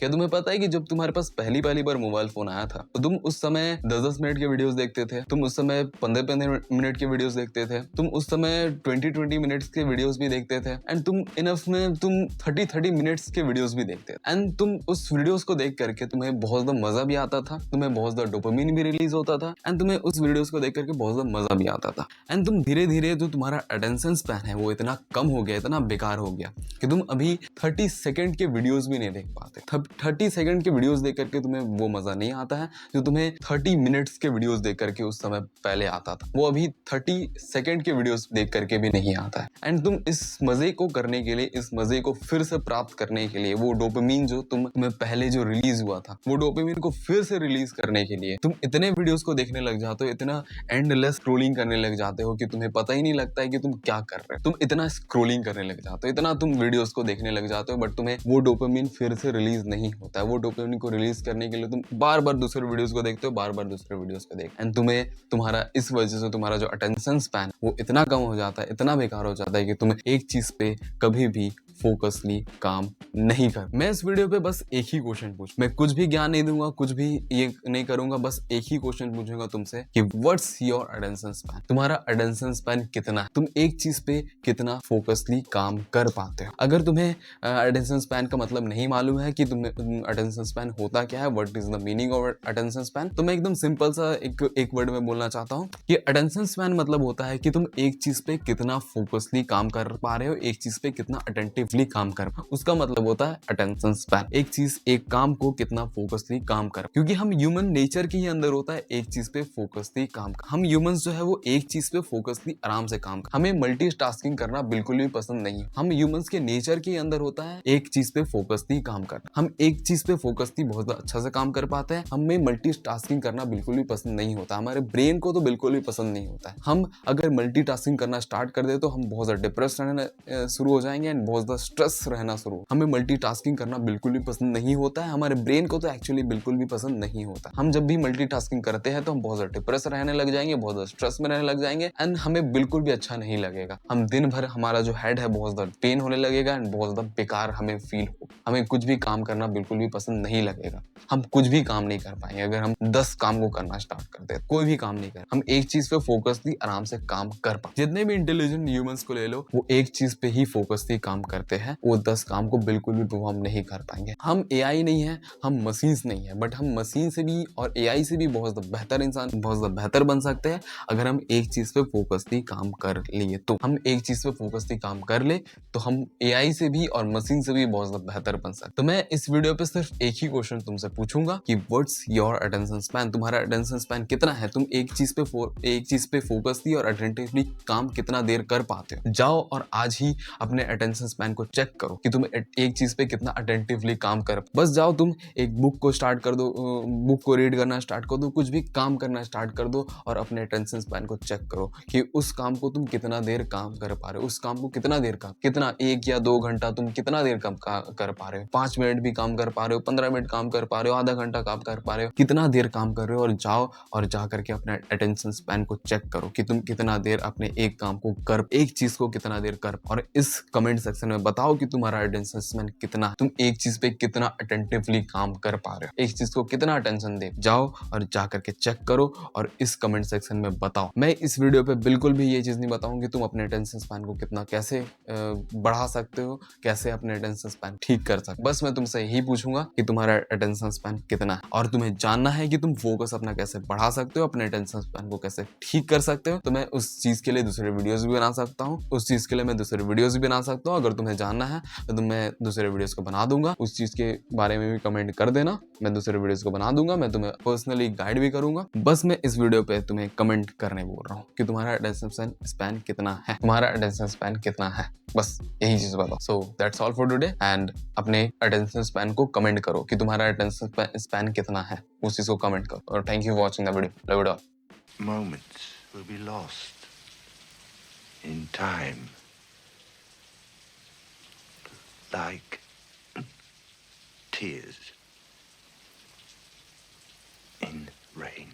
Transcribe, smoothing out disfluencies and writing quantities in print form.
क्या तुम्हें पता है कि जब तुम्हारे पास पहली पहली बार मोबाइल फोन आया था तो तुम उस समय 10-10 मिनट के वीडियोस देखते थे, तुम उस समय 15-15 मिनट के वीडियोस देखते थे, तुम उस समय 20-20 मिनट्स के वीडियोस भी देखते थे एंड तुम इनफ में तुम 30-30 मिनट्स के वीडियोस भी देखते थे एंड तुम उस वीडियोस को देख करके तुम्हें बहुत ज्यादा मजा भी आता था, तुम्हें बहुत ज्यादा डोपामिन भी रिलीज होता था एंड तुम्हें उस वीडियोस को देख करके बहुत ज्यादा मजा भी आता था एंड तुम धीरे धीरे जो तुम्हारा अटेंशन स्पैन है वो इतना कम हो गया, इतना बेकार हो गया कि तुम अभी 30 सेकंड के वीडियोस भी नहीं देख पाते। 30 सेकंड के वीडियोस देख करके तुम्हें वो मजा नहीं आता है जो तुम्हें 30 मिनट्स के वीडियोस देख करके उस समय पहले आता था, वो अभी 30 सेकंड के वीडियोस देख करके भी नहीं आता है एंड तुम इस मजे को करने के लिए, इस मजे को फिर से प्राप्त करने के लिए, वो डोपामिन जो तुम्हें पहले जो रिलीज हुआ था वो डोपामिन को फिर से रिलीज करने के लिए तुम इतने वीडियोस को देखने लग जाते हो, इतना एंडलेस स्क्रोलिंग करने लग जाते हो कि तुम्हें पता ही नहीं लगता है कि तुम क्या कर रहे हो। तुम इतना स्क्रोलिंग करने लग जाते हो, इतना तुम वीडियोस को देखने लग जाते हो बट तुम्हें वो डोपामिन फिर से रिलीज नहीं होता है। वो डोपामिन को रिलीज करने के लिए तुम बार बार दूसरे वीडियोस को देखते हो, बार बार दूसरे वीडियोस को देख एंड तुम्हें तुम्हारा इस वजह से तुम्हारा जो अटेंशन स्पैन वो इतना कम हो जाता है, इतना बेकार हो जाता है कि तुम एक चीज पे कभी भी फोकसली काम नहीं कर। मैं इस वीडियो पे बस एक ही क्वेश्चन पूछ, मैं कुछ भी ज्ञान नहीं दूंगा, कुछ भी ये नहीं करूंगा, बस एक ही क्वेश्चन पूछूंगा तुमसे कि व्हाट्स योर अटेंशन स्पैन। तुम्हारा अटेंशन स्पैन कितना है, तुम एक चीज पे कितना फोकसली काम कर पाते हो। अगर तुम्हें अटेंशन स्पैन का मतलब नहीं मालूम है कि तुम्हें अटेंशन स्पैन होता क्या है, what is the meaning of attention span, तो मैं एकदम सिंपल सा एक वर्ड में बोलना चाहता हूँ कि अटेंशन स्पैन मतलब होता है कि तुम एक चीज पे कितना फोकसली काम कर पा रहे हो, एक चीज पे कितना अटेंटिवली काम कर, उसका मतलब होता है अटेंशन स्पैन। एक चीज, एक काम को कितना फोकसली काम कर, क्योंकि हम ह्यूमन नेचर के ही अंदर होता है एक चीज पे फोकसली काम कर। हम ह्यूमंस जो है वो एक चीज पे फोकसली आराम से काम कर, हमें मल्टीटास्किंग करना बिल्कुल भी पसंद नहीं है। हम ह्यूमंस के नेचर के अंदर होता है एक चीज पे फोकसली काम करना, हम एक चीज पे फोकसली बहुत अच्छा से काम कर पाते हैं। हमें मल्टीटास्किंग करना बिल्कुल भी पसंद नहीं होता, हमारे ब्रेन को तो बिल्कुल भी पसंद नहीं होता है। हम अगर मल्टीटास्किंग करना स्टार्ट कर दे तो हम बहुत ज्यादा डिप्रेस रहना शुरू हो जाएंगे एंड बहुत ज्यादा स्ट्रेस रहना शुरू। हमें मल्टीटास्किंग करना बिल्कुल भी पसंद नहीं होता है, हमारे ब्रेन को तो एक्चुअली बिल्कुल भी पसंद नहीं होता। हम जब भी मल्टीटास्किंग करते हैं तो हम बहुत ज्यादा डिप्रेस रहने लग जाएंगे, बहुत ज्यादा स्ट्रेस में रहने लग जाएंगे एंड हमें बिल्कुल भी अच्छा नहीं लगेगा। हम दिन भर हमारा जो हेड है बहुत ज्यादा पेन होने लगेगा एंड बहुत ज्यादा बेकार हमें फील हो, हमें कुछ भी काम करना बिल्कुल भी पसंद नहीं लगेगा। हम कुछ भी काम नहीं कर पाएंगे अगर हम 10 काम को करना स्टार्ट करते हैं, कोई भी काम नहीं कर, हम एक चीज पे फोकसली आराम से काम कर पाए। जितने भी इंटेलिजेंट ह्यूमंस को ले लो, वो एक चीज पे ही फोकसली काम करते हैं, वो 10 काम को बिल्कुल भी परफॉर्म नहीं कर पाएंगे। हम एआई नहीं है, हम मशीन्स नहीं है, बट हम मशीन से भी और एआई से भी बहुत ज्यादा बेहतर इंसान, बहुत ज्यादा बेहतर बन सकते हैं अगर हम एक चीज पे फोकसली काम कर लिए। तो हम एक चीज पे फोकसली काम कर ले तो हम एआई से भी और मशीन से भी बहुत ज्यादा बेहतर बन सकते। तो मैं इस वीडियो पे सिर्फ एक ही क्वेश्चन तुमसे पूछूंगा कि व्हाट्स योर अटेंशन स्पैन। तुम्हारा अटेंशन स्पैन कितना है, तुम एक चीज पे फोकसली और अटेंटिवली काम कितना देर कर पाते हो। जाओ और आज ही अपने अटेंशन स्पैन को चेक करो कि तुम एक चीज पे कितना अटेंटिवली काम कर। बस जाओ, तुम एक बुक को स्टार्ट कर दो, बुक को रीड करना स्टार्ट कर दो, कुछ भी काम करना स्टार्ट कर दो और अपने अटेंशन स्पैन को चेक करो कि उस काम को तुम कितना देर काम कर पा रहे हो, उस काम को कितना देर काम, कितना 1 या 2 घंटा तुम कितना देर काम कर पा रहे हो, 5 मिनट भी काम कर पा रहे हो, 15 मिनट काम कर पा रहे हो, आधा घंटा काम कर पा रहे हो, कितना देर काम कर रहे हो। और जाओ और जा करके अपने अटेंशन स्पैन को चेक करो कि तुम कितना देर अपने एक काम को कर, एक चीज को कितना देर कर, और इस कमेंट सेक्शन में बताओ कि तुम्हारा अटेंशन स्पैन कितना, तुम एक चीज पे कितना अटेंटिवली काम कर पा रहे हो, एक चीज को कितना अटेंशन दे। जाओ और जा करके चेक करो और इस कमेंट सेक्शन में बताओ। मैं इस वीडियो पे बिल्कुल भी ये चीज नहीं बताऊंगी कि तुम अपने अटेंशन स्पैन को कितना कैसे बढ़ा सकते हो, कैसे अपने अटेंशन स्पैन ठीक कर सकते हो। बस मैं तुमसे यही पूछूंगा कि तुम्हारा अटेंशन स्पैन कितना है, और तुम्हें जानना है कि तुम फोकस अपना कैसे बढ़ा सकते हो, अपने अटेंशन स्पैन को कैसे ठीक कर सकते हो। तो मैं उस चीज के लिए दूसरे वीडियोस भी बना सकता हूँ, उस चीज के लिए मैं दूसरे वीडियोस भी बना सकता हूँ। अगर तुम्हें जानना है तो मैं दूसरे वीडियोस को बना दूंगा, उस चीज के बारे में भी कमेंट कर देना, मैं दूसरे वीडियोस को बना दूंगा, मैं तुम्हें पर्सनली गाइड भी करूंगा। बस मैं इस वीडियो पे तुम्हें कमेंट करने बोल रहा हूँ कि तुम्हारा अटेंशन स्पैन कितना है, तुम्हारा अटेंशन स्पैन कितना है, बस यही चीज बताओ। So that's all for today and अपने अटेंशन स्पैन को कमेंट करो कि तुम्हारा अटेंशन स्पैन कितना है, उस चीज को कमेंट करो। और thank you for watching the video, love it all. Moments will be lost in time, like tears in rain.